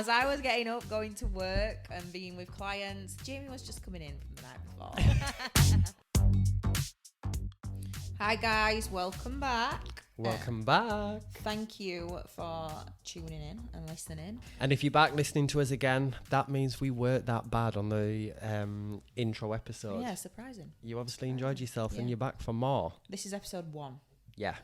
As I was getting up, going to work and being with clients, Jamie was just coming in from the night before. Hi guys, welcome back. Welcome back. Thank you for tuning in and listening. And if you're back listening to us again, that means we weren't that bad on the intro episode. Yeah, surprising. You obviously enjoyed yourself and Yeah. you're back for more. This is episode 1. Yeah.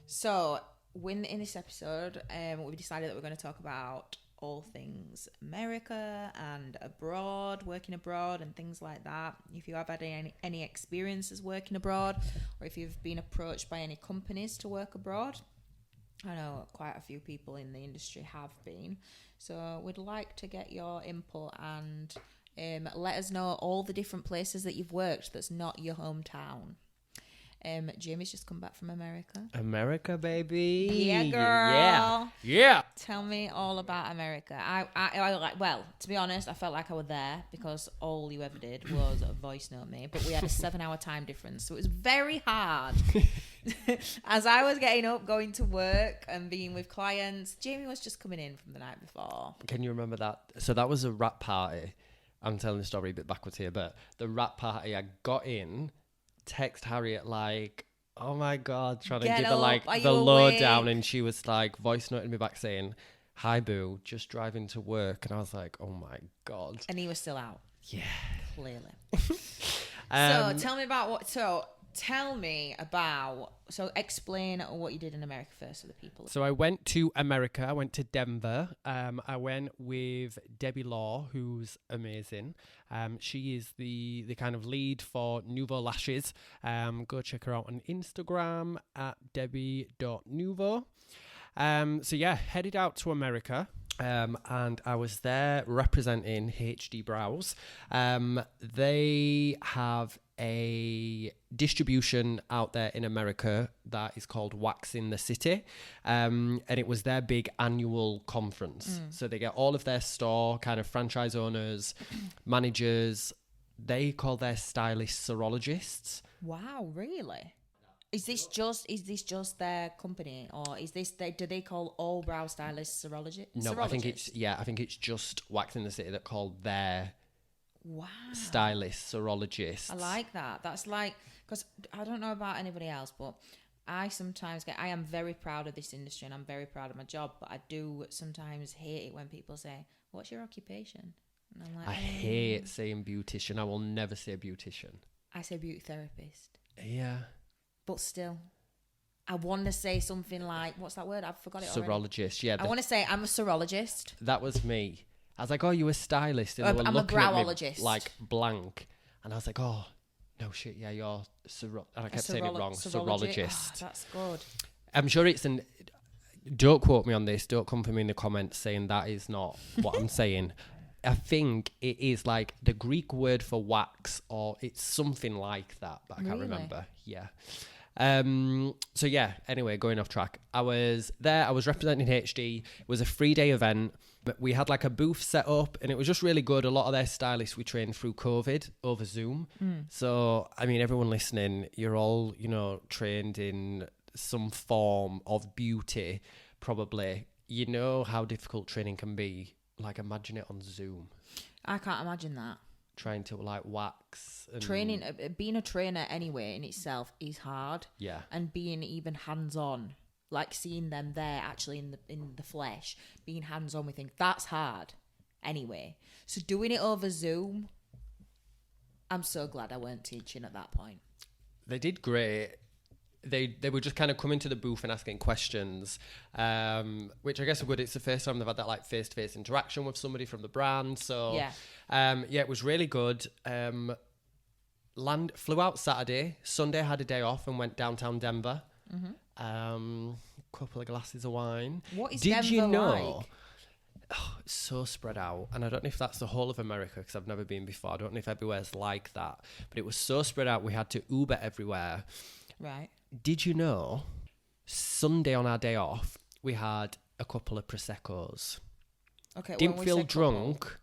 So, in this episode, we decided that we're going to talk about all things America and abroad, working abroad and things like that. If you have had any experiences working abroad, or if you've been approached by any companies to work abroad, I know quite a few people in the industry have been. So we'd like to get your input and let us know all the different places that you've worked that's not your hometown. Jamie's just come back from America. America, baby. Yeah, girl. Yeah. Yeah. Tell me all about America. I like. Well, to be honest, I felt like I was there because all you ever did was voice note me. But we had a 7-hour time difference, so it was very hard. As I was getting up, going to work and being with clients, Jamie was just coming in from the night before. Can you remember that? So that was a rap party. I'm telling the story a bit backwards here, but the rap party, I got in, text Harriet like, oh my God, trying to give her like the lowdown, and she was like voice noting me back saying, hi boo, just driving to work. And I was like, oh my God. And he was still out. Yeah. Clearly. So explain what you did in America first for the people. So I went to America. I went to Denver. I went with Debbie Law, who's amazing. She is the kind of lead for Nouveau Lashes. Go check her out on Instagram at debbie.nouveau. So yeah, headed out to America. And I was there representing HD Brows. They have a distribution out there in America that is called Wax in the City. And it was their big annual conference. So they get all of their store kind of franchise owners, managers. They call their stylists serologists. Wow, really? Is this just their company, or do they call all brow stylists serologists? No, I think it's just Wax in the City that called their stylist serologist. I like that. That's like, because I don't know about anybody else, but I am very proud of this industry and I'm very proud of my job, but I do sometimes hate it when people say, what's your occupation? And I'm like, I hate saying beautician. I will never say beautician. I say beauty therapist. Yeah. But still, I want to say something like, what's that word? I've forgot it already. Serologist, yeah. I want to say I'm a serologist. That was me. I was like, oh, you a stylist? And they were I'm a looking at me browologist. like blank. And I was like, oh, no shit, yeah, you're and I kept saying it wrong. Serologist. Oh, that's good. I'm sure it's don't quote me on this. Don't come for me in the comments saying that is not what I'm saying. I think it is like the Greek word for wax, or it's something like that, but I can't remember. Yeah. So yeah, anyway, going off track. I was there, I was representing HD. It was a 3-day event, but we had like a booth set up and it was just really good. A lot of their stylists we trained through COVID over Zoom. So, I mean, everyone listening, you're all, trained in some form of beauty, probably. You know how difficult training can be. Like, imagine it on Zoom. I can't imagine that. Trying to like wax and training, being a trainer anyway in itself is hard. Yeah. And being even hands-on, like seeing them there actually in the flesh, being hands-on with things, that's hard anyway. So doing it over Zoom, I'm so glad I weren't teaching at that point. They did great. They were just kind of coming to the booth and asking questions, which I guess is good. It's the first time they've had that like face-to-face interaction with somebody from the brand. So yeah, it was really good. Flew out Saturday. Sunday had a day off and went downtown Denver. Couple of glasses of wine. What is Denver like? Oh, it's so spread out, and I don't know if that's the whole of America because I've never been before. I don't know if everywhere's like that, but it was so spread out. We had to Uber everywhere. Right. Did you know Sunday on our day off, we had a couple of Prosecco's. Okay. Didn't feel drunk.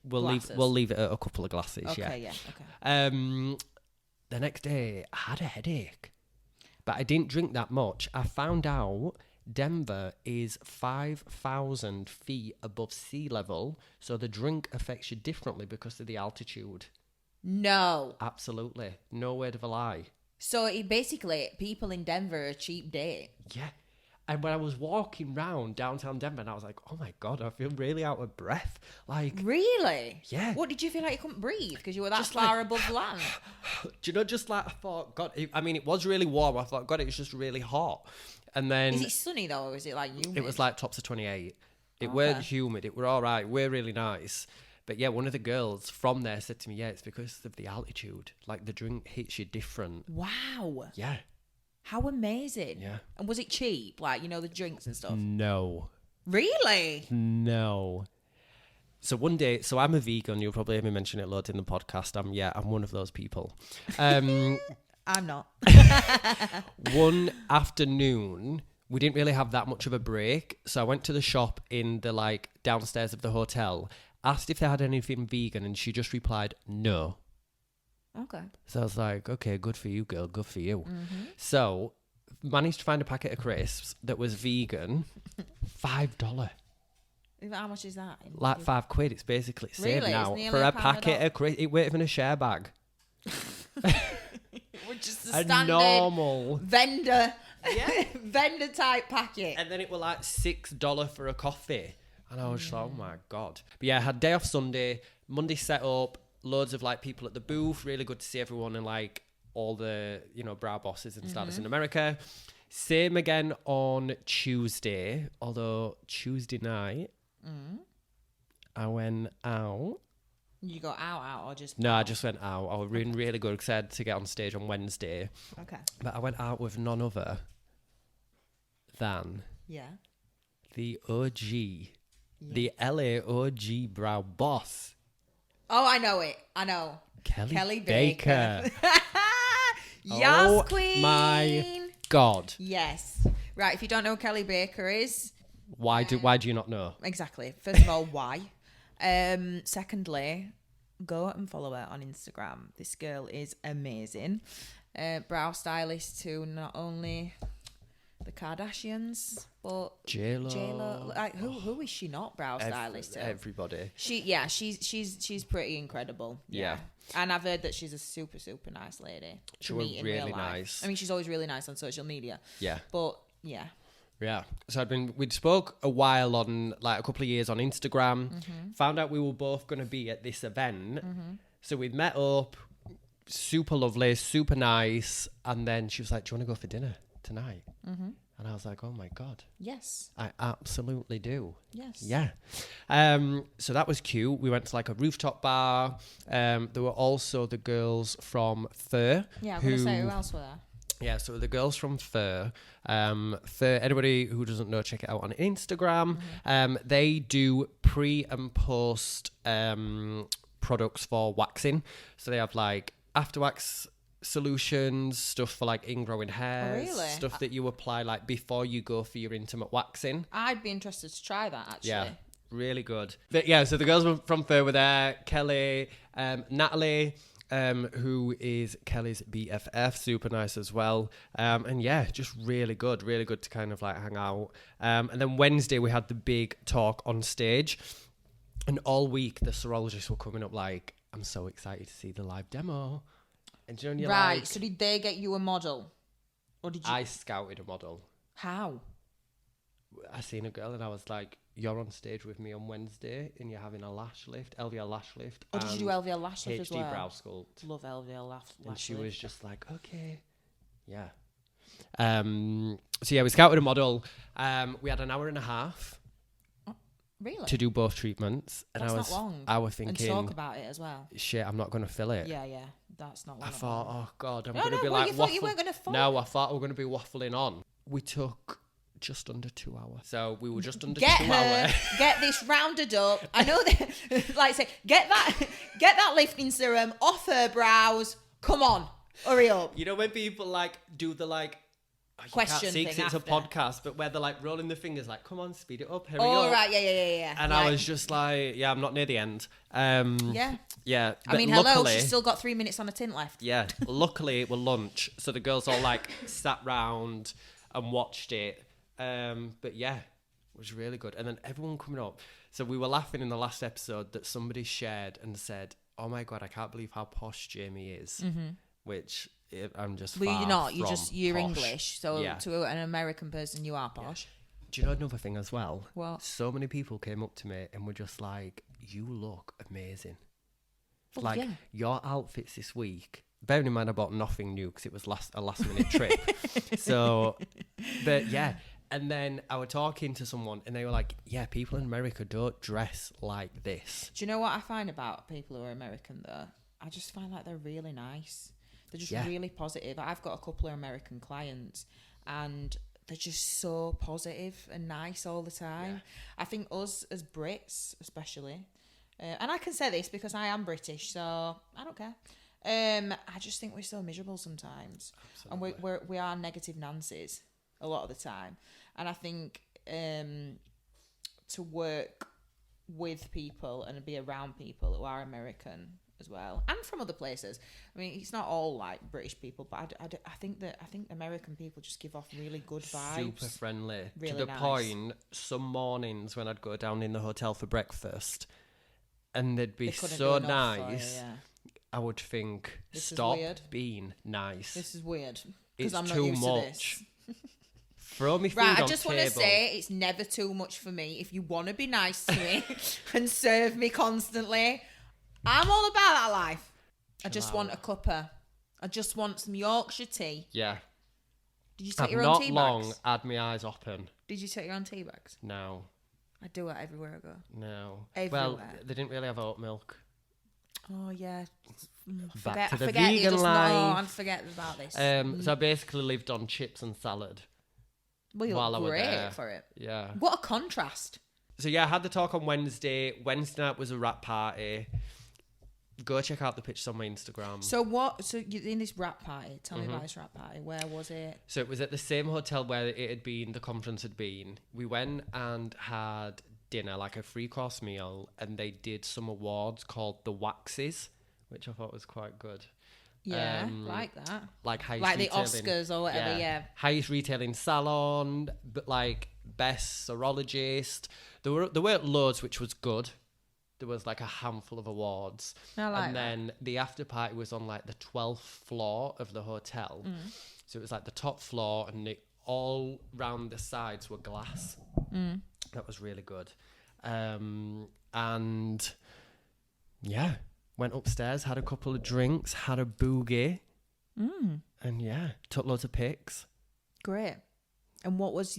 We'll leave it at a couple of glasses. Okay, yeah. Okay. The next day, I had a headache, but I didn't drink that much. I found out Denver is 5,000 feet above sea level, so the drink affects you differently because of the altitude. No. Absolutely. No word of a lie. So basically, people in Denver are cheap date. Yeah. And when I was walking round downtown Denver, and I was like, oh my God, I feel really out of breath. Like, really? Yeah. What, did you feel like you couldn't breathe because you were that Just far like- above land? Do you know, just like I thought, God, it was really warm. I thought, God, it was just really hot. And then Is it sunny though, or is it like humid? it was like tops of 28. It Okay. weren't humid. It were all right. We're really nice. But yeah, one of the girls from there said to me, yeah, it's because of the altitude. Like the drink hits you different. Wow. Yeah. How amazing. Yeah. And was it cheap? Like, you know, the drinks and stuff? No. Really? No. So one day, so I'm a vegan. You'll probably hear me mention it loads in the podcast. I'm one of those people. I'm not. One afternoon, we didn't really have that much of a break. So I went to the shop in the like downstairs of the hotel, asked if they had anything vegan, and she just replied, no. Okay. So I was like, okay, good for you, girl, good for you. Mm-hmm. So managed to find a packet of crisps that was vegan, $5. How much is that? Like £5. It's basically same Really? now It's nearly for a a pound a packet dollar. of crisps. It weren't even a share bag. Which is the A standard normal. vendor Yeah. vendor type packet. And then it was like $6 for a coffee. And I was just like, oh my God. But yeah, I had day off Sunday, Monday set up, loads of like people at the booth. Really good to see everyone and like all the, you know, brow bosses and startups in America. Same again on Tuesday, although Tuesday night, I went out. You go out or just... No, I just went out. I was really good because I had to get on stage on Wednesday. Okay. But I went out with none other than Yeah. the OG, the LA OG brow boss, Oh, I know it. I know. Kelly Baker. Baker. Yes, Oh queen. my God. Yes. Right, if you don't know who Kelly Baker is, Why do you not know? exactly. First of all, why? Secondly, go and follow her on Instagram. This girl is amazing. Brow stylist to not only the Kardashians, but J-Lo. Like who is she not brow stylist to? Everybody. She's pretty incredible. Yeah. And I've heard that she's a super, super nice lady. She to was meet in real really life. nice. I mean, she's always really nice on social media. Yeah. But yeah. Yeah. So we'd spoke a while on, like a couple of years on Instagram, found out we were both going to be at this event. So we'd met up, super lovely, super nice. And then she was like, do you want to go for dinner tonight? And I was like, oh my God, Yes. I absolutely do. Yes. Yeah. So that was cute. We went to like a rooftop bar. There were also the girls from Veer. Yeah, I'm going to say who else were there? Yeah, so the girls from Veer. Veer, anybody who doesn't know, check it out on Instagram. They do pre and post products for waxing. So they have like after wax solutions, stuff for like ingrowing hairs, really? stuff that you apply like before you go for your intimate waxing. I'd be interested to try that, actually. Yeah, really good. But yeah, so the girls from Veer were there. Kelly, Natalie, who is Kelly's BFF, super nice as well. And yeah, just really good to kind of like hang out. And then Wednesday we had the big talk on stage. And all week the serologists were coming up like, I'm so excited to see the live demo. And do you know when you're Right, like, so did they get you a model? Or did you... I scouted a model. How? I seen a girl and I was like, you're on stage with me on Wednesday and you're having a lash lift, LVL lash lift. Or did you do LVL lash lift as well? HD brow sculpt. Love LVL lash And she lift. was just like, okay. Yeah. So yeah, we scouted a model. We had an hour and a half Really? to do both treatments. And That's I was, not long. I was And thinking, talk about it as well. shit, I'm not going to fill it. Yeah, that's not long. I thought, oh God, I'm No, going to no, be well, like you thought you waffle- weren't gonna fall. No, I thought we were going to be waffling on. We took just under 2 hours. So we were just under Get 2 her, hours. get this rounded up. I know that, like say, get that lifting serum off her brows. Come on, hurry up. You know when people like do the like, you Question can't see thing 'cause it's a after. podcast, but where they're like rolling the fingers like, come on, speed it up, hurry Oh, up. right, yeah. And Right. I was just like, yeah, I'm not near the end. Yeah. Yeah. I but mean, hello, luckily, she's still got 3 minutes on a tint left. yeah. Luckily, it was lunch, so the girls all like sat round and watched it. But yeah, it was really good. And then everyone coming up. So we were laughing in the last episode that somebody shared and said, "Oh my God, I can't believe how posh Jamie is." Mm-hmm. Which I'm just. Well, you're not. You're posh. English. So yeah. To an American person, you are posh. Yeah. Do you know another thing as well? What? So many people came up to me and were just like, "You look amazing." Well, like your outfits this week. Bearing in mind, I bought nothing new because it was a last minute trip. So, but yeah. And then I was talking to someone and they were like, yeah, people in America don't dress like this. Do you know what I find about people who are American though? I just find like they're really nice. They're just really positive. I've got a couple of American clients and they're just so positive and nice all the time. Yeah. I think us as Brits especially, and I can say this because I am British, so I don't care. I just think we're so miserable sometimes. Absolutely. And we are negative Nancy's a lot of the time. And I think to work with people and be around people who are American as well, and from other places. I mean, it's not all like British people, but I think American people just give off really good vibes. Super friendly. Really to the nice. point, some mornings when I'd go down in the hotel for breakfast, and they'd be so nice, I would think, stop being nice. This is weird. It's I'm not too used much. To this. Throw me food right, on I just want to say it's never too much for me. If you want to be nice to me and serve me constantly, I'm all about that life. I just want a cuppa. I just want some Yorkshire tea. Yeah. Did you take your own tea bags? Not long had my eyes open. Did you take your own tea bags? No. I do it everywhere I go. No. Everywhere. Well, they didn't really have oat milk. Oh, yeah. Back to the vegan life. No, I forget about this. So I basically lived on chips and salad. Well, you look great for it. Yeah. What a contrast. So yeah, I had the talk on Wednesday. Wednesday night was a rap party. Go check out the pictures on my Instagram. So you're in this rap party. Tell me about this rap party. Where was it? So it was at the same hotel where it had been, the conference had been. We went and had dinner, like a 3-course meal, and they did some awards called the Waxes, which I thought was quite good. Yeah, like that. Like highest like the retailing, Oscars or whatever, yeah. Highest retailing salon, but like best serologist. There weren't loads, which was good. There was like a handful of awards. And then the after party was on like the 12th floor of the hotel. So it was like the top floor and all round the sides were glass. That was really good. And yeah, went upstairs, had a couple of drinks, had a boogie. And yeah, took loads of pics. Great. And what was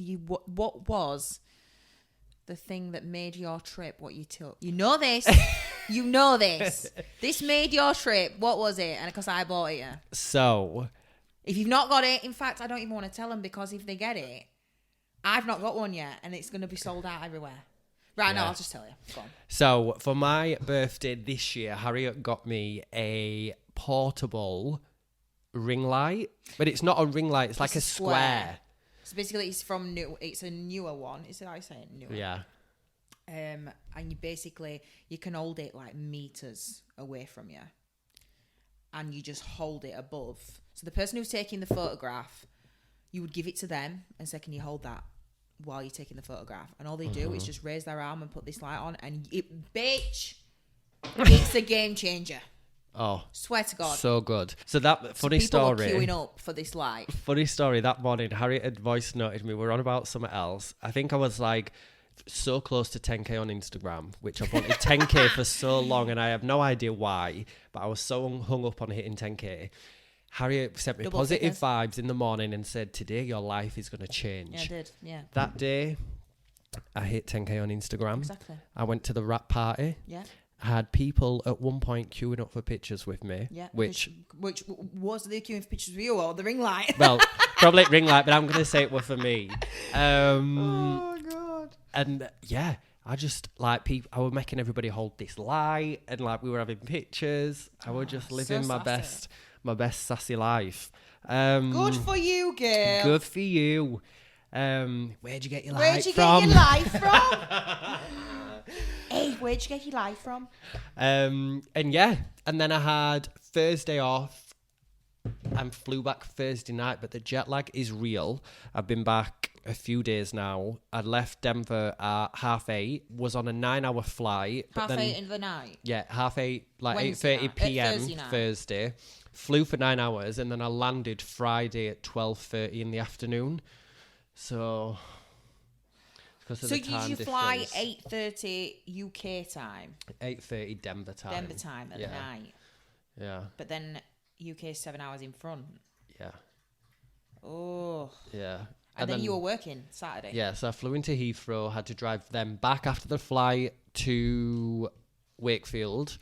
the thing that made your trip what you took? You know this. You know this. This made your trip. What was it? And because I bought it, yeah. So, if you've not got it, in fact, I don't even want to tell them because if they get it, I've not got one yet and it's going to be sold out everywhere. Right, no, I'll just tell you. Go on. So, for my birthday this year, Harriet got me a portable ring light. But it's not a ring light, it's like a square. So basically, it's a newer one. Is it how you say it? Newer. Yeah. And you can hold it like meters away from you. And you just hold it above. So the person who's taking the photograph, you would give it to them and say, can you hold that while you're taking the photograph? And all they do is just raise their arm and put this light on. And it's a game changer. Oh, swear to God, so good. So that funny story. People are queuing up for this light. Funny story. That morning, Harriet had voice noted me. We were on about something else. I think I was like so close to 10k on Instagram, which I've wanted 10k for so long, and I have no idea why. But I was so hung up on hitting 10k. Harriet sent me positive vibes in the morning and said, "Today your life is going to change." Yeah, I did. Yeah. That day, I hit 10k on Instagram. Exactly. I went to the rap party. Yeah. I had people at one point queuing up for pictures with me. Yeah. Which was the queuing for pictures with you or the ring light? Well, probably ring light, but I'm going to say it were for me. Oh God. And yeah, I just like people. I was making everybody hold this light, and like we were having pictures. I was just living my best sassy life. Good for you, girl. Good for you. Where'd you get your light from? Where'd you get your light from? Hey, where'd you get your light from? And yeah, and then I had Thursday off. and flew back Thursday night, but the jet lag is real. I've been back a few days now. I left Denver at 8:30, was on a 9-hour flight. 8:30 in the night? Yeah, 8:30, like Wednesday 8:30 p.m. Thursday. Flew for 9 hours, and then I landed Friday at 12:30 in the afternoon. So... So did you fly 8:30 UK time? 8:30 Denver time. Denver time at night. Yeah. But then UK is 7 hours in front. Yeah. Oh. Yeah. And then you were working Saturday. Yeah, so I flew into Heathrow, had to drive them back after the flight to Wakefield.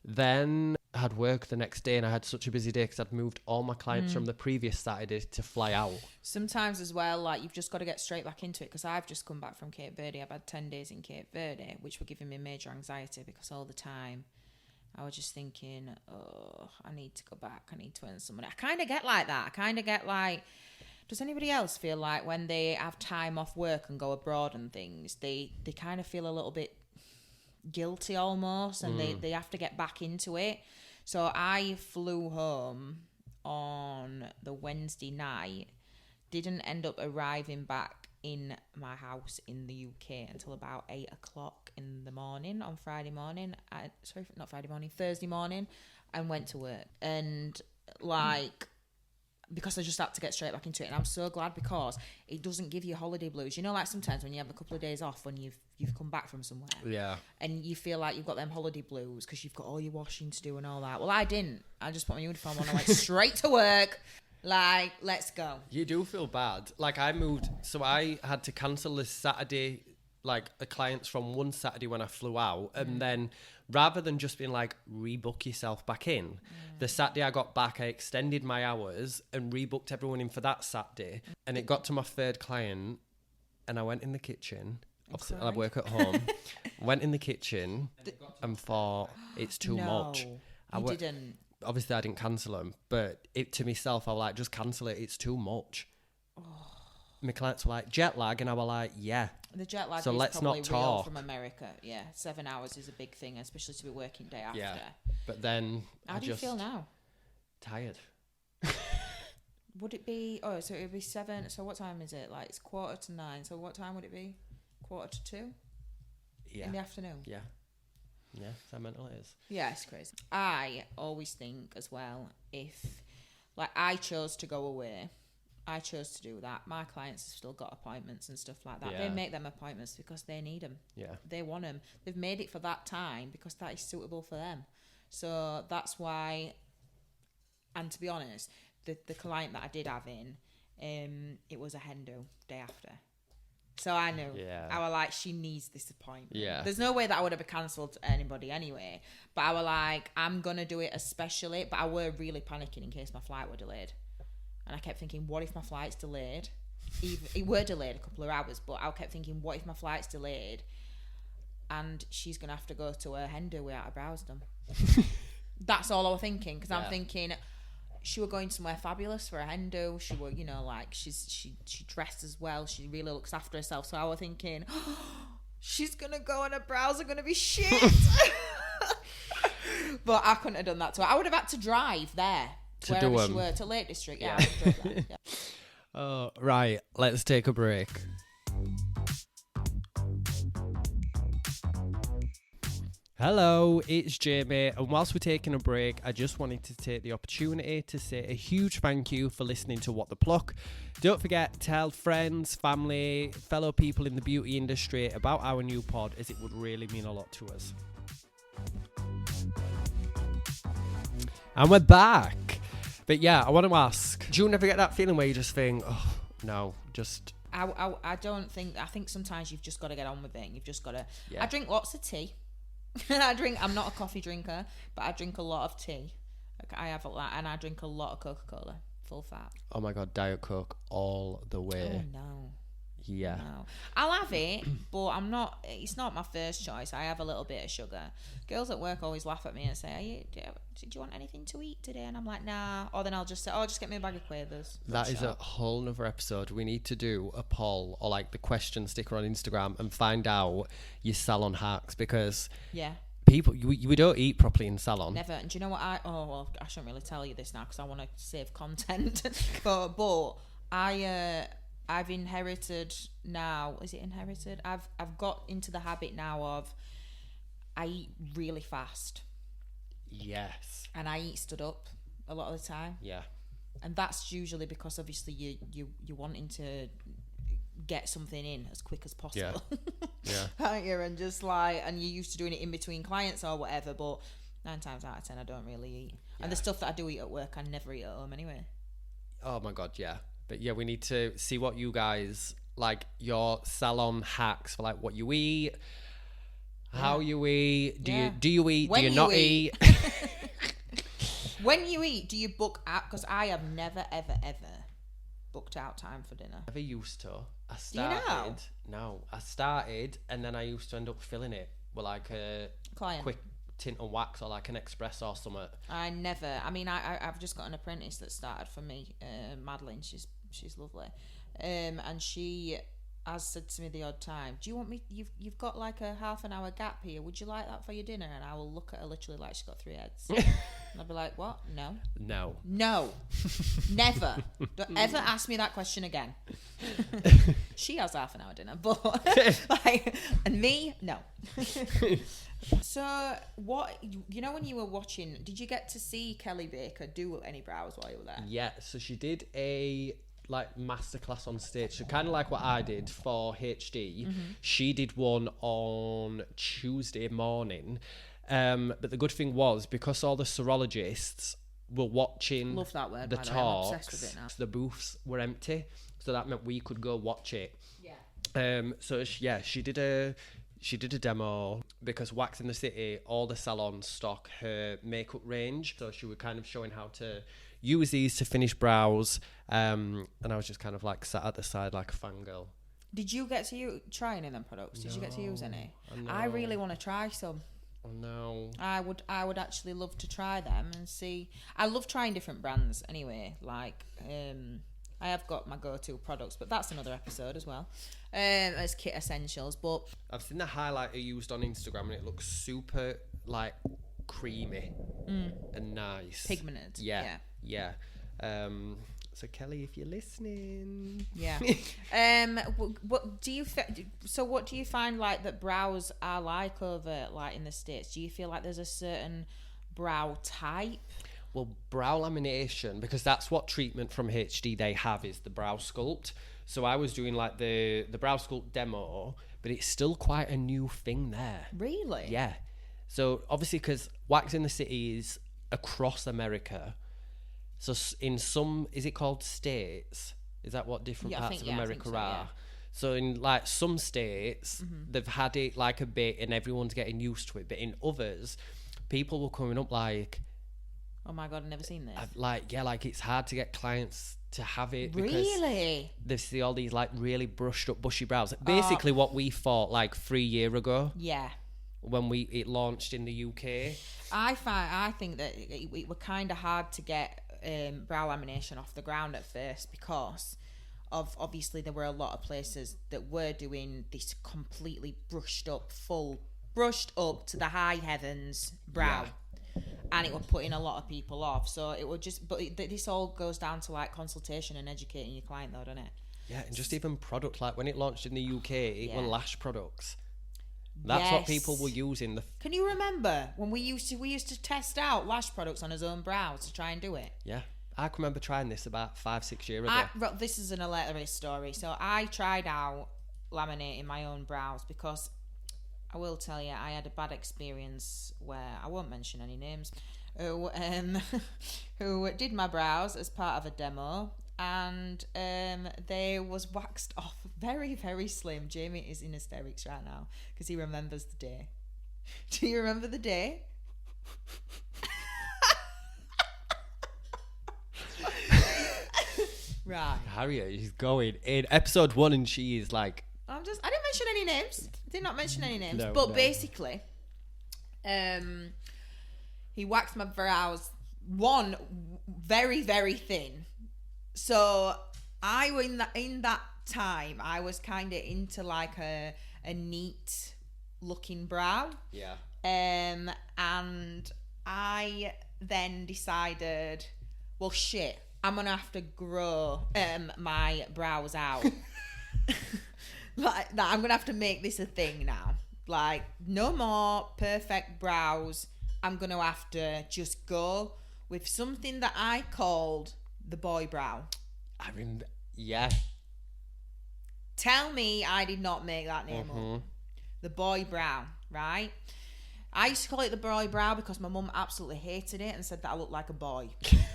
Then I had work the next day, and I had such a busy day because I'd moved all my clients from the previous Saturday to fly out. Sometimes as well, like, you've just got to get straight back into it, because I've just come back from Cape Verde. I've had 10 days in Cape Verde, which were giving me major anxiety, because all the time I was just thinking, oh, I need to go back. I need to earn some money. I kind of get like that. I kind of get like, does anybody else feel like when they have time off work and go abroad and things, they kind of feel a little bit guilty almost, and they have to get back into it? So I flew home on the Wednesday night, didn't end up arriving back in my house in the UK until about 8 o'clock in the morning on Friday morning. Thursday morning, and went to work. And like, because I just had to get straight back into it. And I'm so glad, because it doesn't give you holiday blues. You know, like sometimes when you have a couple of days off when you've come back from somewhere. Yeah. And you feel like you've got them holiday blues because you've got all your washing to do and all that. Well, I didn't. I just put my uniform on and went straight to work. Like, let's go. You do feel bad. Like, I moved, so I had to cancel this Saturday, like, the clients from one Saturday when I flew out. And then rather than just being like, rebook yourself back in, the Saturday I got back, I extended my hours and rebooked everyone in for that Saturday. And it got to my third client, and I went in the kitchen. Obviously, I work at home. Went in the kitchen and thought, it's too much. You didn't. Obviously, I didn't cancel them, but to myself, I was like, just cancel it. It's too much. My clients were like, jet lag, and I was like, yeah. The jet lag so is let's probably not talk. real from America. Yeah, 7 hours is a big thing, especially to be working day after. Yeah, but then How do you feel now? Tired. Would it be? Oh, so it would be 7. So what time is it? Like, it's 8:45. So what time would it be? 1:45? Yeah. In the afternoon. Yeah. Yeah, that's how mental it is. Yeah, it's crazy. I always think as well, if, like, I chose to go away, I chose to do that, my clients have still got appointments and stuff like that. They make them appointments because they need them. Yeah. They want them. They've made it for that time because that is suitable for them. So that's why, and to be honest, the client that I did have in, it was a hen do day after. So I knew. Yeah. I was like, she needs this appointment. Yeah. There's no way that I would have cancelled anybody anyway. But I was like, I'm going to do it especially. But I were really panicking in case my flight were delayed. And I kept thinking, what if my flight's delayed? It were delayed a couple of hours. But I kept thinking, what if my flight's delayed? And she's going to have to go to her hen do without her brows done. That's all I was thinking. Because I'm thinking... She were going somewhere fabulous for a hen do. She were, you know, like, she dressed as well. She really looks after herself. So I was thinking, oh, she's going to go and her brows are going to be shit. But I couldn't have done that to her. I would have had to drive there. To wherever she were. To Lake District. Yeah. Oh, right. Let's take a break. Hello, it's Jamie, and whilst we're taking a break, I just wanted to take the opportunity to say a huge thank you for listening to What the Pluck. Don't forget to tell friends, family, fellow people in the beauty industry about our new pod, as it would really mean a lot to us. And we're back. But yeah, I want to ask, do you never get that feeling where you just think, oh, no, just... I don't think... I think sometimes you've just got to get on with it. You've just got to... Yeah. I drink lots of tea. I'm not a coffee drinker, but I drink a lot of tea. I have a lot, and I drink a lot of Coca-Cola, full fat. Oh my God, Diet Coke all the way. Oh no. Yeah. No. I'll have it, but it's not my first choice. I have a little bit of sugar. Girls at work always laugh at me and say, did you want anything to eat today? And I'm like, nah. Or then I'll just say, just get me a bag of Quavers. That is a whole nother episode. We need to do a poll or like the question sticker on Instagram and find out your salon hacks, because people, we don't eat properly in salon. Never. And do you know what I shouldn't really tell you this now because I want to save content. but I've inherited now. Is it inherited? I've got into the habit now of I eat really fast. Yes. And I eat stood up a lot of the time. Yeah. And that's usually because obviously you're wanting to get something in as quick as possible. Yeah. Aren't you? And just like, and you're used to doing it in between clients or whatever, but 9 times out of 10 I don't really eat. Yeah. And the stuff that I do eat at work I never eat at home anyway. Oh my God, yeah. But yeah, we need to see what you guys, like your salon hacks for like what you eat, how you eat, do you eat, when do you not eat? When you eat, do you book out? Because I have never, ever, ever booked out time for dinner. Never used to. I started. Do you know? No, I started and then I used to end up filling it with like a quick tint and wax or like an espresso or something. I never. I mean, I've just got an apprentice that started for me, Madeline. She's lovely, and she has said to me the odd time, "Do you want me? You've got like a half an hour gap here. Would you like that for your dinner?" And I will look at her literally like she's got 3 heads. And I'll be like, "What? No, never. Don't ever ask me that question again." She has half an hour dinner, but like, and me, no. So what, you know, when you were watching, did you get to see Kelly Baker do any brows while you were there? Yeah, so she did a like masterclass on stage, so kind of like what I did for HD. She did one on Tuesday morning, but the good thing was because all the serologists were watching Love that word, the by the way. I'm obsessed talks, with it now. the booths were empty, so that meant we could go watch it. So she did a demo because Wax in the City, all the salons stock her makeup range, so she was kind of showing how to use these to finish brows, and I was just kind of like sat at the side like a fangirl. Did you get to try any of them products? Did you get to use any? I really want to try some. Oh no. I would actually love to try them and see. I love trying different brands anyway. Like I have got my go-to products, but that's another episode as well. As kit essentials, but I've seen the highlighter used on Instagram and it looks super like creamy and nice. Pigmented. Yeah. So Kelly, if you're listening, what do you what do you find like that brows are like over like in the States? Do you feel like there's a certain brow type? Well, brow lamination, because that's what treatment from HD they have, is the brow sculpt. So I was doing like the brow sculpt demo, but it's still quite a new thing there. Really? Yeah. So obviously, because Wax in the City is across America. So in some, is it called states? Is that what different parts of America are? So in like some states, they've had it like a bit and everyone's getting used to it. But in others, people were coming up like, oh my God, I've never seen this. Like it's hard to get clients to have it. Really? They see all these like really brushed up bushy brows. Basically what we thought like 3 years ago. Yeah. When it launched in the UK. I think that it were kind of hard to get brow lamination off the ground at first because of obviously there were a lot of places that were doing this completely brushed up to the high heavens brow. Yeah. And it was putting a lot of people off. So it would just, but this all goes down to like consultation and educating your client though, doesn't it? Yeah, and just even product, like when it launched in the UK, it were lash products. That's what people were using. Can you remember when we used to test out lash products on his own brows to try and do it? Yeah. I can remember trying this about 5-6 years ago. This is an hilarious story. So I tried out laminating my own brows because I will tell you, I had a bad experience where I won't mention any names, who did my brows as part of a demo, and they was waxed off very, very slim. Jamie is in hysterics right now because he remembers the day. Do you remember the day? Right. Harriet is going in episode 1 and she is like, I didn't mention any names. Did not mention any names. No, but basically, he waxed my brows very, very thin. So in that time, I was kind of into like a neat looking brow. Yeah. And I then decided, well, shit, I'm gonna have to grow my brows out. Like that, I'm gonna have to make this a thing now. Like, no more perfect brows. I'm gonna have to just go with something that I called the boy brow. I mean, yeah. Tell me I did not make that name up. The boy brow, right? I used to call it the boy brow because my mum absolutely hated it and said that I looked like a boy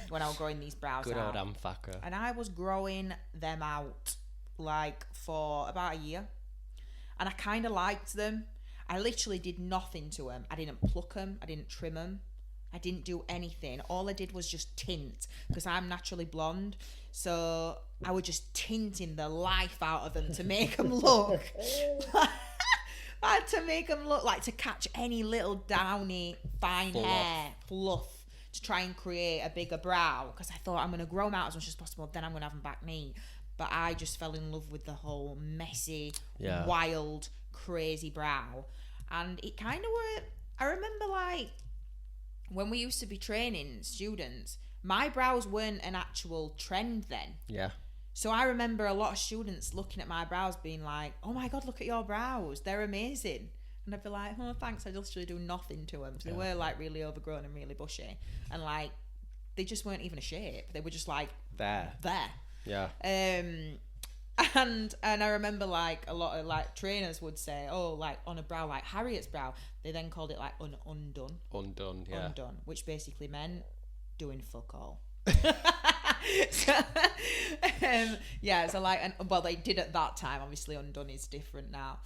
when I was growing these brows Good out. old Amfaka. And I was growing them out like for about a year. And I kind of liked them. I literally did nothing to them. I didn't pluck them. I didn't trim them. I didn't do anything. All I did was just tint because I'm naturally blonde. So I was just tinting the life out of them to make them look like to catch any little downy fine hair fluff to try and create a bigger brow, because I thought I'm going to grow them out as much as possible, then I'm going to have them back neat. But I just fell in love with the whole messy, wild, crazy brow. And it kind of worked. I remember, like, when we used to be training students, my brows weren't an actual trend then. Yeah. So I remember a lot of students looking at my brows being like, oh my God, look at your brows. They're amazing. And I'd be like, oh, thanks. I literally do nothing to them. So they were like really overgrown and really bushy. And like, they just weren't even a shape. They were just like, there. Yeah. And I remember like a lot of like trainers would say, oh, like on a brow like Harriet's brow, they then called it like undone. Undone, Which basically meant doing fuck all. So like, well, they did at that time. Obviously undone is different now.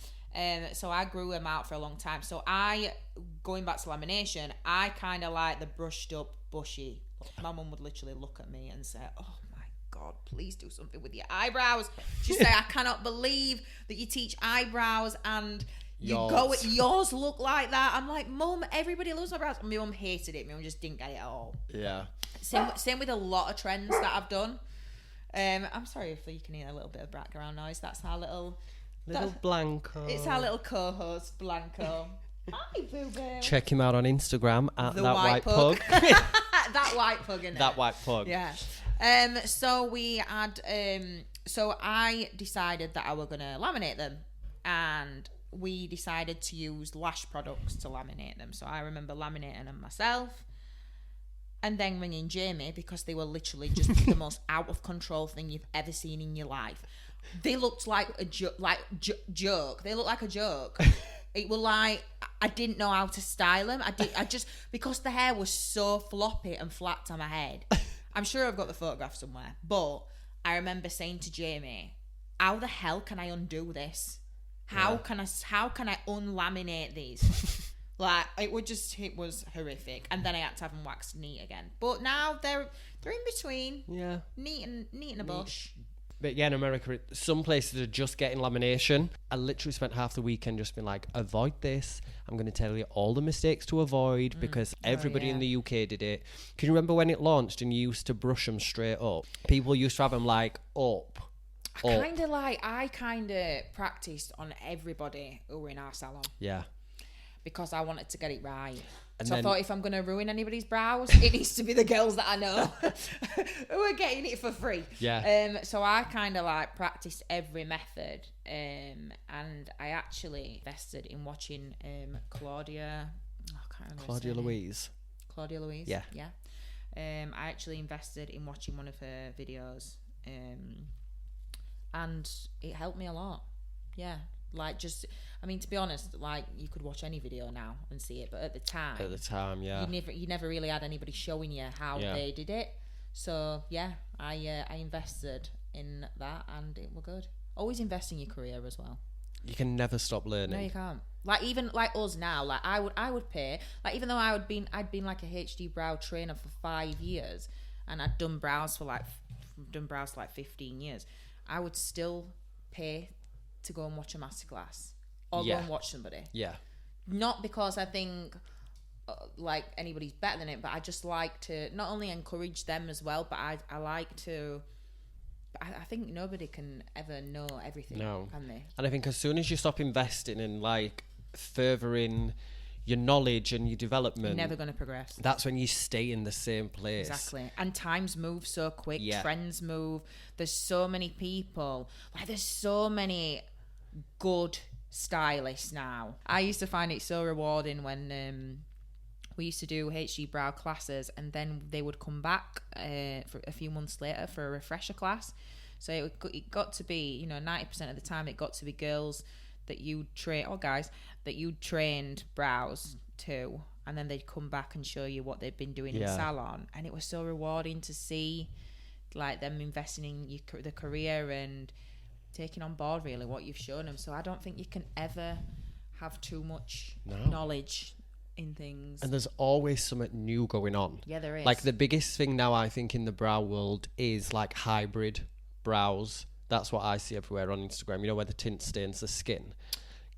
So I grew them out for a long time. So going back to lamination, I kind of like the brushed up bushy. My mum would literally look at me and say, oh my God, please do something with your eyebrows. She'd say, I cannot believe that you teach eyebrows and yours look like that. I'm like, Mum, everybody loves my brows. And my mum hated it. My mum just didn't get it at all. Yeah. Same with a lot of trends that I've done. I'm sorry if you can hear a little bit of background noise. That's our little Blanco. It's our little co-host, Blanco. Hi, Boo Boo. Check him out on Instagram at the that white pug. That white pug, innit? That white pug. Yeah. So we had. So I decided that I were gonna laminate them, and we decided to use lash products to laminate them. So I remember laminating them myself, and then ringing Jamie because they were literally just the most out of control thing you've ever seen in your life. They looked like a joke. They looked like a joke. It was like I didn't know how to style them. I just because the hair was so floppy and flat on my head. I'm sure I've got the photograph somewhere. But I remember saying to Jamie, "How the hell can I undo this? How can I unlaminate these?" Like it was horrific. And then I had to have them waxed neat again. But now they're in between. Yeah. Neat and a bush. But yeah, in America, some places are just getting lamination. I literally spent half the weekend just being like, avoid this. I'm going to tell you all the mistakes to avoid because everybody in the UK did it. Can you remember when it launched and you used to brush them straight up? People used to have them like up. I kind of practiced on everybody who were in our salon. Yeah. Because I wanted to get it right. And so I thought if I'm going to ruin anybody's brows, it needs to be the girls that I know who are getting it for free. Yeah. So I kind of like practiced every method. And I actually invested in watching Claudia. I can't remember. Claudia Louise. Yeah. Yeah. I actually invested in watching one of her videos. And it helped me a lot. Yeah. Like just, I mean, to be honest, like you could watch any video now and see it, but at the time, yeah, you never really had anybody showing you how they did it. So yeah, I invested in that and it was good. Always invest in your career as well. You can never stop learning. No, you can't. Like even like us now, like I would pay, like even though I'd been like a HD brow trainer for 5 years and I'd done brows for like 15 years, I would still pay to go and watch a masterclass or go and watch somebody. Yeah. Not because I think like anybody's better than it, but I just like to not only encourage them as well, but I like to. I think nobody can ever know everything, can they? And I think as soon as you stop investing in like furthering your knowledge and your development, You're never going to progress. That's when you stay in the same place. Exactly. And times move so quick. Yeah. Trends move. There's so many people. Like, there's so many good stylists now. I used to find it so rewarding when we used to do HG brow classes, and then they would come back for a few months later for a refresher class. So it got to be, 90% of the time it got to be girls that you train, or guys that you trained brows to, and then they'd come back and show you what they'd been doing in salon, and it was so rewarding to see, like, them investing in the career and taking on board really what you've shown them. So I don't think you can ever have too much knowledge in things. And there's always something new going on. Yeah, there is. Like, the biggest thing now, I think, in the brow world is like hybrid brows. That's what I see everywhere on Instagram, where the tint stains the skin.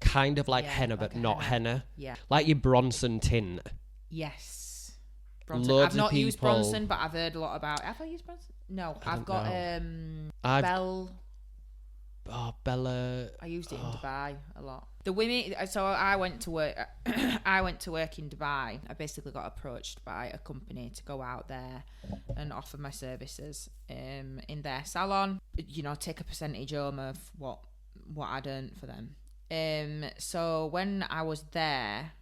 Kind of like henna, but not henna. Yeah. Like your Bronson tint. Yes. Bronson. Loads I've not of people, used Bronson, but I've heard a lot about it. Have I used Bronson? No, I've got Bell. Oh, Bella. I used it in Dubai a lot. The women. So I went to work. I went to work in Dubai. I basically got approached by a company to go out there and offer my services in their salon. Take a percentage home of what I'd earned for them. So when I was there,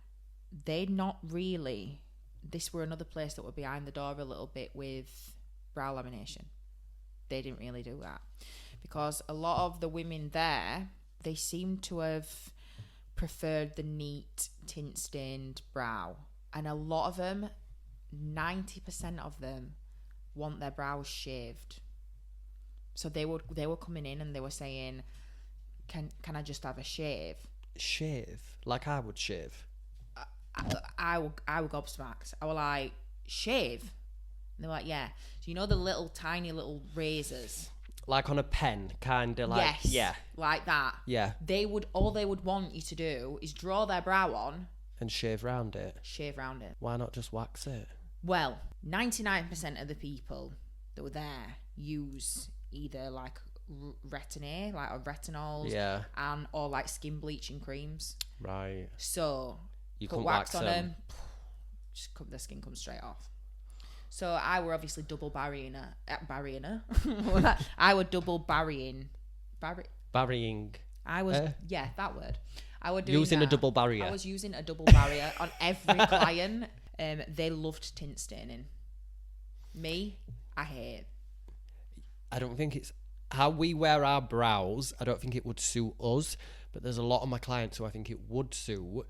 they'd not really. This were another place that were behind the door a little bit with brow lamination. They didn't really do that. Because a lot of the women there, they seem to have preferred the neat tint-stained brow. And a lot of them, 90% of them, want their brows shaved. So they were coming in and they were saying, can I just have a shave? Shave? Like I would shave? I would gobsmacked. I was like, shave? And they were like, yeah. So the little tiny little razors? Like on a pen, kind of like... Yes, yeah. like that. Yeah. All they would want you to do is draw their brow on. And shave round it. Shave round it. Why not just wax it? Well, 99% of the people that were there use either like retin-A, like retinols, or like skin bleaching creams. Right. So you put wax on them, the skin comes straight off. So I were obviously double barrying. I would double barrying. Barrying. I was that word. I would using a double barrier. I was using a double barrier on every client. They loved tint staining. Me, I hate. I don't think it's how we wear our brows. I don't think it would suit us, but there's a lot of my clients who I think it would suit.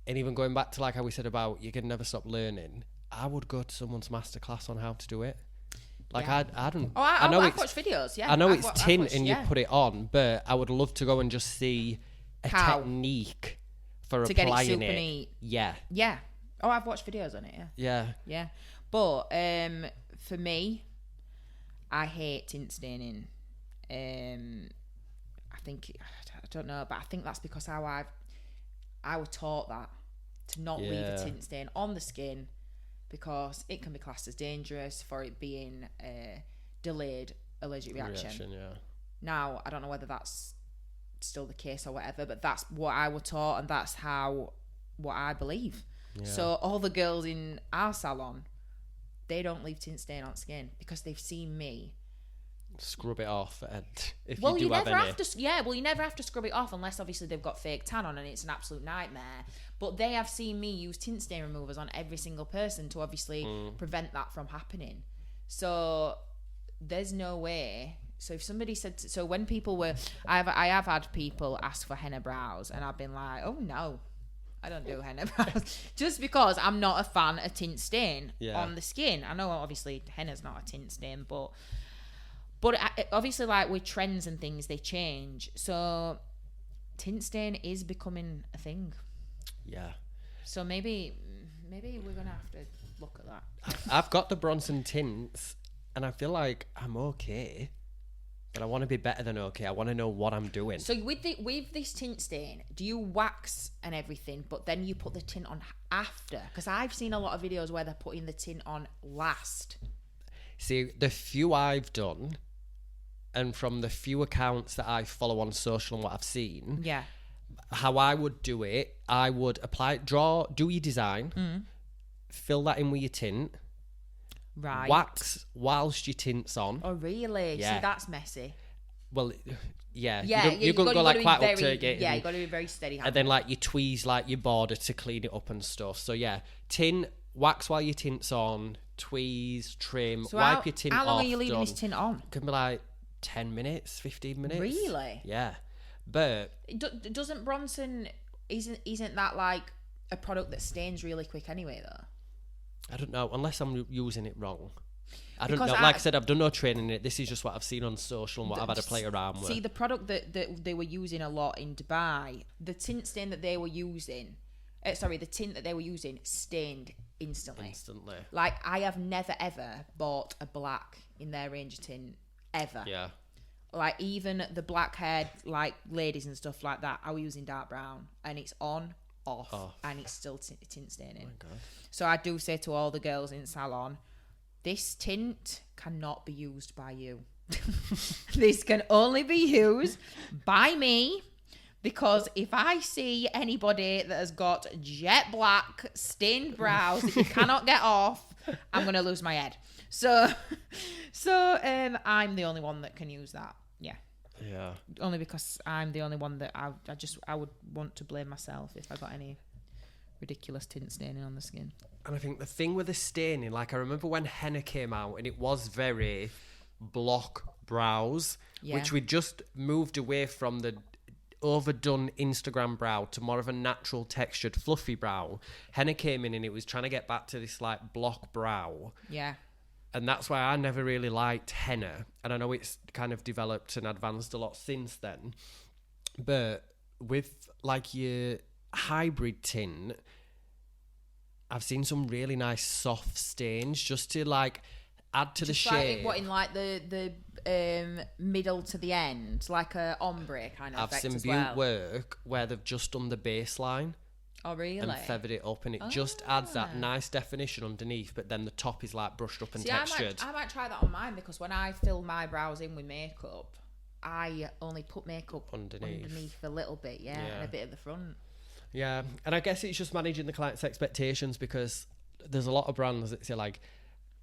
And even going back to like how we said about you can never stop learning, I would go to someone's masterclass on how to do it. Like I don't. Oh, I know I've watched videos. Yeah, I know it's tint and you put it on, but I would love to go and just see a technique for to applying get it super it. neat. Yeah. Yeah. Oh, I've watched videos on it. Yeah. Yeah. Yeah, but for me, I hate tint staining. I don't know, but I think that's because how I was taught that to not leave a tint stain on the skin, because it can be classed as dangerous for it being a delayed allergic reaction. Now, I don't know whether that's still the case or whatever, but that's what I was taught, and that's what I believe. Yeah. So all the girls in our salon, they don't leave tint stain on skin because they've seen me scrub it off, and if you do never have any... you never have to scrub it off unless obviously they've got fake tan on and it's an absolute nightmare. But they have seen me use tint stain removers on every single person to obviously prevent that from happening. So there's no way. So if somebody said so when people were I have had people ask for henna brows, and I've been like, oh no, I don't do henna brows just because I'm not a fan of tint stain on the skin. I know obviously henna's not a tint stain, but obviously, like with trends and things, they change. So tint stain is becoming a thing. Yeah. So maybe we're gonna have to look at that. I've got the Bronson tints, and I feel like I'm okay, but I want to be better than okay. I want to know what I'm doing. So with this tint stain, do you wax and everything, but then you put the tint on after? Because I've seen a lot of videos where they're putting the tint on last. See, the few I've done, and from the few accounts that I follow on social and what I've seen, How I would do it, I would do your design, fill that in with your tint, Right. wax whilst your tint's on. Oh, really? Yeah. See, that's messy. Well, yeah. Yeah, You're going to go like quite up to it. Yeah, you got to be very steady. And then like you tweeze like your border to clean it up and stuff. So yeah, tint, wax while your tint's on, tweeze, trim, So wipe your tint off. How long are you leaving this tint on? It can be like 10 minutes, 15 minutes. Really? Yeah. But Doesn't Bronson, isn't that like a product that stains really quick anyway though? I don't know, unless I'm using it wrong. I don't Because know. Like I said, I've done no training in it. This is just what I've seen on social and what I've had to play around with. See, the product that they were using a lot in Dubai, the tint stain that they were using, the tint that they were using stained instantly. Like, I have never ever bought a black in their range of tint, ever. Yeah. Like, even the black haired, like, ladies and stuff like that, I was using dark brown, and it's on, off, and it's still tint staining. Oh my God. So I do say to all the girls in salon, this tint cannot be used by you. This can only be used by me, because if I see anybody that has got jet black stained brows that you cannot get off, I'm gonna lose my head. So I'm the only one that can use that. Yeah. Only because I'm the only one that I would want to blame myself if I got any ridiculous tint staining on the skin. And I think the thing with the staining, like I remember when henna came out and it was very block brows, which we just moved away from the overdone Instagram brow to more of a natural textured fluffy brow. Henna came in and it was trying to get back to this like block brow. Yeah. And that's why I never really liked henna. And I know it's kind of developed and advanced a lot since then. But with like your hybrid tint, I've seen some really nice soft stains just to like add to just the shade. Like, what, in like the middle to the end, like a ombre kind of effect as well? I've seen work where they've just done the baseline. Oh, really? And feathered it up, and it just adds that nice definition underneath, but then the top is like brushed up and textured. I might try that on mine, because when I fill my brows in with makeup, I only put makeup underneath a little bit, and a bit at the front. Yeah, and I guess it's just managing the client's expectations, because there's a lot of brands that say like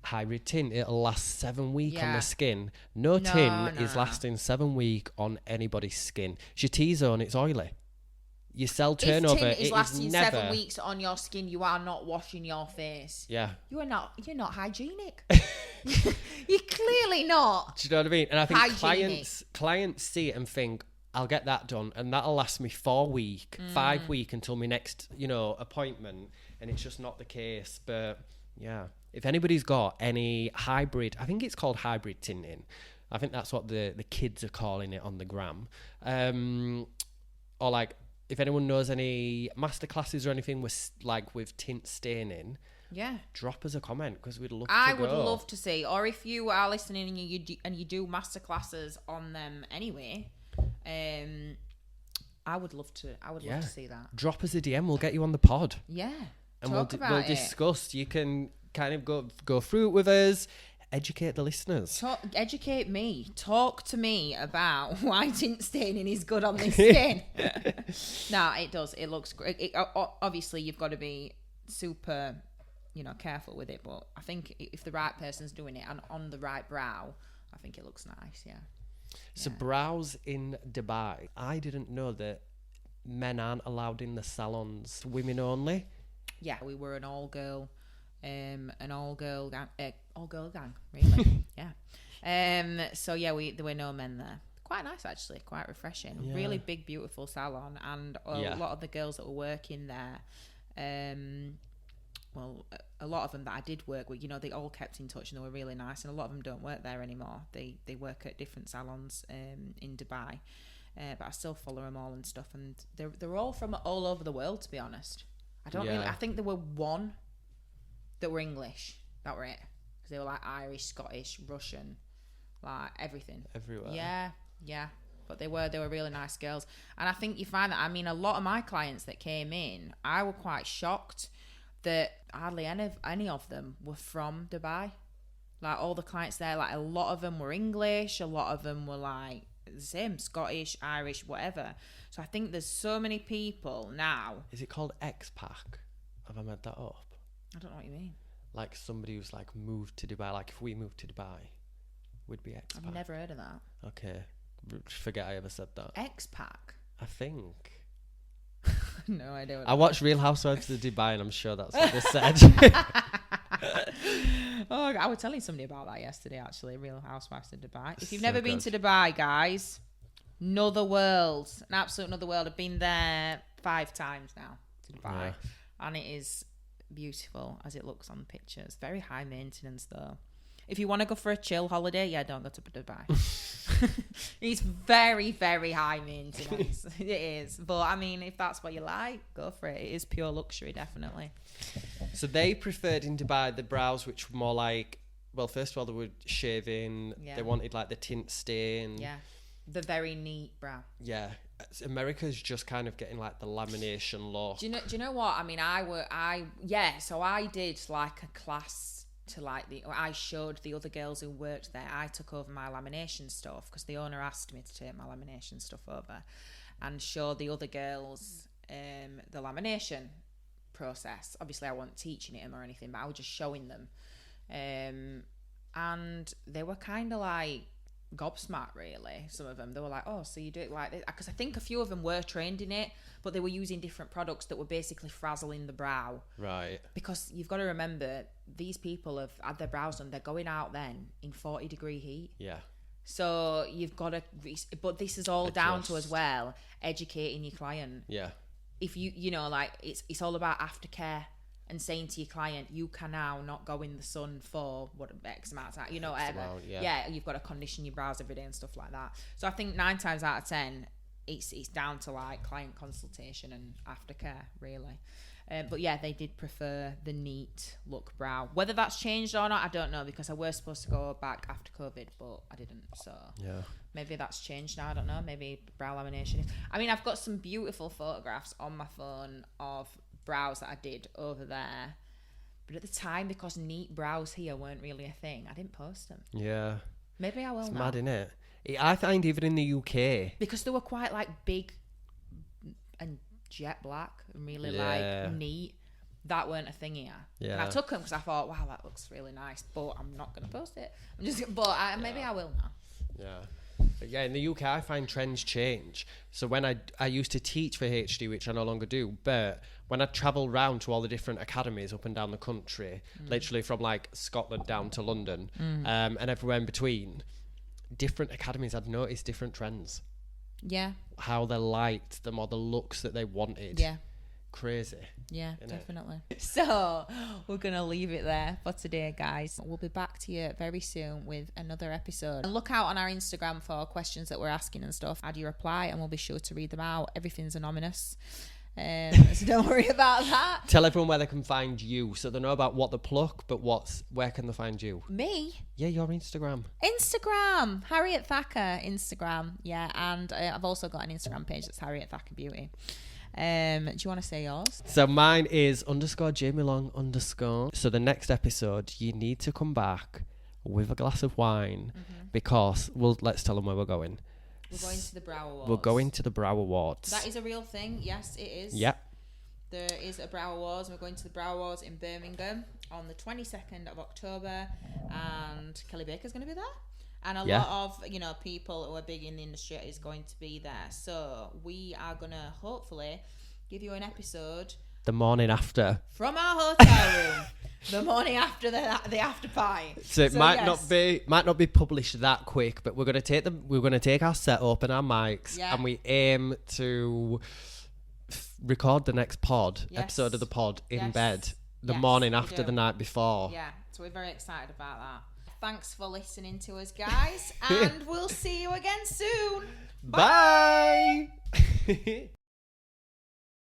hybrid tint, it'll last 7 weeks on the skin. No tint is lasting 7 weeks on anybody's skin. It's your T-zone, it's oily. Your cell turnover, if tint is lasting never 7 weeks on your skin, you are not washing your face. Yeah. You're not hygienic. You're clearly not. Do you know what I mean? And I think clients see it and think, I'll get that done, and that'll last me 4 weeks, 5 weeks until my next, appointment, and it's just not the case. But yeah, if anybody's got any hybrid, I think it's called hybrid tinting. I think that's what the kids are calling it on the gram. Or like, if anyone knows any masterclasses or anything with tint staining, drop us a comment, because we'd love to I would love to see. Or if you are listening and you do masterclasses on them anyway, I would love to see that. Drop us a DM. We'll get you on the pod. Yeah, and we'll discuss. You can kind of go through it with us. Educate the listeners. Educate me. Talk to me about why tint staining is good on this skin. No, it does. It looks great. Obviously, you've got to be super, careful with it. But I think if the right person's doing it and on the right brow, I think it looks nice. Yeah. So brows in Dubai. I didn't know that men aren't allowed in the salons. Women only. Yeah, we were an all-girl gang, really. Yeah. So yeah, there were no men there. Quite nice, actually. Quite refreshing. Yeah. Really big, beautiful salon, and a lot of the girls that were working there, well, a lot of them that I did work with, they all kept in touch and they were really nice. And a lot of them don't work there anymore. They work at different salons in Dubai, but I still follow them all and stuff. And they're all from all over the world, to be honest. I think there were one that were English. That were it. Because they were like Irish, Scottish, Russian, like everything. Everywhere. Yeah. But they were really nice girls. And I think you find that, a lot of my clients that came in, I were quite shocked that hardly any of them were from Dubai. Like all the clients there, like a lot of them were English, a lot of them were like the same, Scottish, Irish, whatever. So I think there's so many people now. Is it called expat? Have I made that up? I don't know what you mean. Like somebody who's like moved to Dubai. Like if we moved to Dubai, we'd be expat. I've never heard of that. Okay. Forget I ever said that. Expat? I think. No idea. I watched Real Housewives of Dubai and I'm sure that's what they said. Oh, I was telling somebody about that yesterday, actually. Real Housewives of Dubai. If you've So never been good. to Dubai, guys, another world. An absolute another world. I've been there 5 times now to Dubai. Yeah. And it is beautiful as it looks on pictures. Very high maintenance, though. If you want to go for a chill holiday, yeah, don't go to Dubai. It's very, very high maintenance. It is. But, I mean, if that's what you like, go for it. It is pure luxury, definitely. So they preferred in Dubai the brows which were more like, well, first of all, they were shaving. Yeah. They wanted like the tint stain. Yeah. The very neat brow. Yeah. America's just kind of getting like the lamination look. Do you know what? I mean, so I did like a class to like I showed the other girls who worked there. I took over my lamination stuff because the owner asked me to take my lamination stuff over and show the other girls the lamination process. Obviously I wasn't teaching it them or anything, but I was just showing them, and they were kind of like gobsmacked, really. Some of them, they were like, oh, so you do it like this? Because I think a few of them were trained in it, but they were using different products that were basically frazzling the brow. Right. Because you've got to remember, these people have had their brows done, they're going out then in 40-degree heat. Yeah. So you've got to, but this is all down to, Adjust. as well, educating your client. Yeah. If you know, like, it's all about aftercare and saying to your client, you can now not go in the sun for what X amount of time, you know, whatever. Yeah, you've got to condition your brows every day and stuff like that. So I think 9 times out of 10, it's down to like client consultation and aftercare, really. But yeah, they did prefer the neat look brow. Whether that's changed or not, I don't know, because I was supposed to go back after COVID, but I didn't. So Yeah. maybe that's changed now. I don't know. Maybe brow lamination. I mean, I've got some beautiful photographs on my phone of brows that I did over there, but at the time, because neat brows here weren't really a thing, I didn't post them. Yeah. Maybe I will It's now. mad, innit? I find even in the UK, Because they were quite like big and jet black and really Yeah. like neat. That weren't a thing here. And I Yeah. took them because I thought, wow, that looks really nice, but I'm not going to post it. Maybe I will now. yeah. But yeah, in the UK, I find trends change. So when I used to teach for HD, which I no longer do, but when I travel round to all the different academies up and down the country, literally from like Scotland down to London, and everywhere in between, different academies, I'd noticed different trends. Yeah. How they liked them or the looks that they wanted. Yeah. Crazy. Yeah, Innit? definitely. So we're going to leave it there for today, guys. We'll be back to you very soon with another episode. And look out on our Instagram for questions that we're asking and stuff. Add your reply and we'll be sure to read them out. Everything's anonymous. So don't worry about that. Tell everyone where they can find you so they know about what the Pluck, but where can they find you? Me? Yeah, your Instagram. Instagram. Harriet Thacker Instagram. Yeah, and I've also got an Instagram page that's Harriet Thacker Beauty. Do you want to say yours? So mine is _JamieLong_. So the next episode, you need to come back with a glass of wine because let's tell them where we're going. We're going to the Brow Awards. We're going to the Brow Awards. That is a real thing. Yes, it is. Yep. There is a Brow Awards. We're going to the Brow Awards in Birmingham on the 22nd of October, and Kelly Baker's going to be there. And a lot of, people who are big in the industry is going to be there. So we are going to hopefully give you an episode The morning after. from our hotel room. The morning after the after party. So it might yes. not be published that quick, but we're gonna take our setup and our mics, and we aim to record the next episode of the pod in bed the morning after the night before. Yeah, so we're very excited about that. Thanks for listening to us, guys, and we'll see you again soon. Bye.